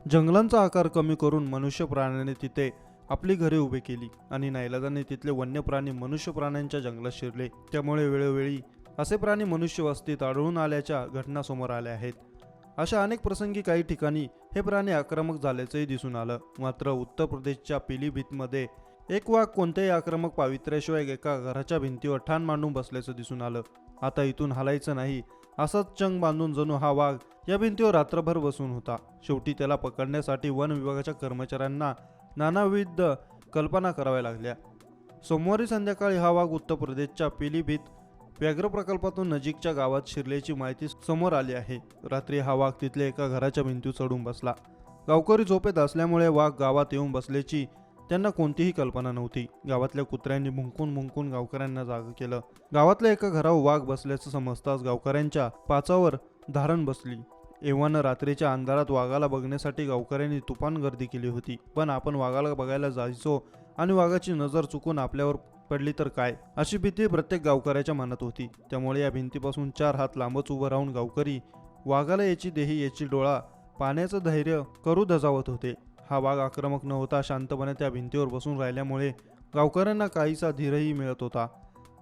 जंगलांचा आकार कमी करून मनुष्य प्राण्याने तिथे आपली घरे उभी केली आणि नाईलाजाने तिथले वन्य प्राणी मनुष्य प्राण्यांच्या जंगलात शिरले। त्यामुळे वेळोवेळी असे प्राणी मनुष्य वस्तीत आढळून आल्याच्या घटना समोर आल्या आहेत। अशा अनेक प्रसंगी काही ठिकाणी हे प्राणी आक्रमक झाल्याचंही दिसून आलं। मात्र उत्तर प्रदेशच्या पिलीभीतमध्ये एक वाघ कोणत्याही आक्रमक पावित्र्याशिवाय एका घराच्या भिंतीवर ठाण मांडून बसल्याचं दिसून आलं। आता इथून हालायचं नाही असाच चंग बांधून जणू हा वाघ या भिंतीवर रात्रभर बसून होता। शेवटी त्याला पकडण्यासाठी वन विभागाच्या कर्मचाऱ्यांना नानाविध कल्पना कराव्या लागल्या। सोमवारी संध्याकाळी हा वाघ उत्तर प्रदेशच्या पिलीभीत व्याघ्र प्रकल्पातून नजीकच्या गावात शिरल्याची माहिती समोर आली आहे। रात्री हा वाघ तिथल्या एका घराच्या भिंतीवर चढून बसला। गावकरी झोपेत असल्यामुळे वाघ गावात येऊन बसल्याची त्यांना कोणतीही कल्पना नव्हती। गावातल्या कुत्र्यांनी भुंकून भुंकून गावकऱ्यांना जाग केलं। गावातल्या एका घरावर वाघ बसल्याचं समजताच गावकऱ्यांच्या पाचावर धारण बसली। एव्हाना रात्रीच्या अंधारात वाघाला बघण्यासाठी गावकऱ्यांनी तुफान गर्दी केली होती। पण आपण वाघाला बघायला जायचो आणि वाघाची नजर चुकून आपल्यावर पडली तर काय, अशी भीती प्रत्येक गावकऱ्याच्या मनात होती। त्यामुळे या भिंतीपासून 4 हात लांबच उभं राहून गावकरी वाघाला याची देही याची डोळा पाण्याचं धैर्य करू धजावत होते। हा वाघ आक्रमक न होता शांतपणे त्या भिंतीवर बसून राहिल्यामुळे गावकऱ्यांना काहीसा धीरही मिळत होता।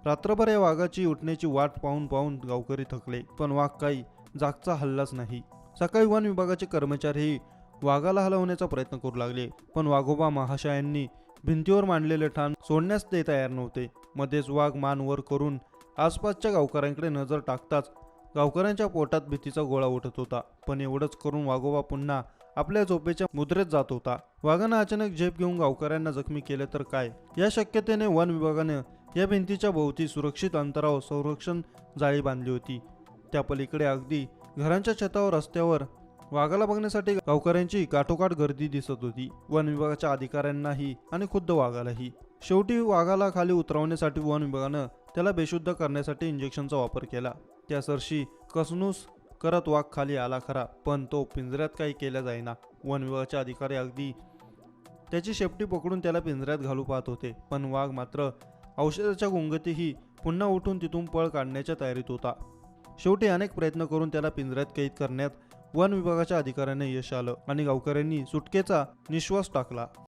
रात्रभर या वाघाची उठण्याची वाट पाहून पाहून गावकरी थकले, पण वाघ काही जागचा हल्लाच नाही। सकाळी वन विभागाचे कर्मचारीही वाघाला हलवण्याचा प्रयत्न करू लागले, पण वाघोबा महाशयांनी भिंतीवर मांडलेले ठाण सोडण्यास ते तयार नव्हते। मध्येच वाघ मान वर करून आसपासच्या गावकऱ्यांकडे नजर टाकताच गावकऱ्यांच्या पोटात भीतीचा गोळा उठत होता। पण एवढंच करून वाघोबा पुन्हा आपल्या झोपेच्या मुद्रेत जात होता। वाघानं अचानक झेप घेऊन गावकऱ्यांना जखमी केले तर काय, या शक्यतेने वन विभागाने या भिंतीच्या भोवती सुरक्षित अंतरावर संरक्षण जाळी बांधली होती। त्या पलीकडे अगदी घरांच्या छतावर रस्त्यावर वाघाला बघण्यासाठी गावकऱ्यांची काठोकाठ गर्दी दिसत होती। वन विभागाच्या अधिकाऱ्यांनाही आणि खुद्द वाघालाही। शेवटी वाघाला खाली उतरवण्यासाठी वन विभागानं त्याला बेशुद्ध करण्यासाठी इंजेक्शनचा वापर केला। त्यासरशी कसनूस करत वाघ खाली आला खरा, पण तो पिंजऱ्यात काही केला जाईना। वन विभागाचे अधिकारी अगदी त्याची शेपटी पकडून त्याला पिंजऱ्यात घालू पाहत होते, पण वाघ मात्र औषधाच्या गुंगतीही पुन्हा उठून तिथून पळ काढण्याच्या तयारीत होता। शेवटी अनेक प्रयत्न करून त्याला पिंजऱ्यात कैद करण्यात वन विभागाच्या अधिकाऱ्यांना यश आलं आणि गावकऱ्यांनी सुटकेचा निश्वास टाकला।